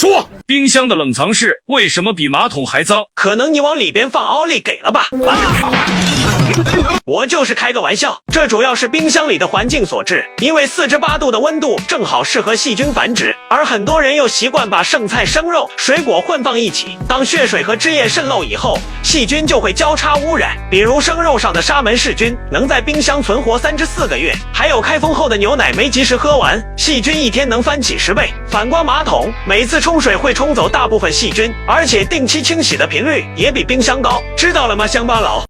说，冰箱的冷藏室为什么比马桶还脏？可能你往里边放奥利给了吧？我就是开个玩笑，这主要是冰箱里的环境所致，因为4至8度的温度正好适合细菌繁殖，而很多人又习惯把剩菜、生肉、水果混放一起，当血水和汁液渗漏以后，细菌就会交叉污染，比如生肉上的沙门氏菌能在冰箱存活3至4个月，还有开封后的牛奶没及时喝完，细菌一天能翻几10倍。反观马桶，每次冲水会冲走大部分细菌，而且定期清洗的频率也比冰箱高，知道了吗，乡巴佬？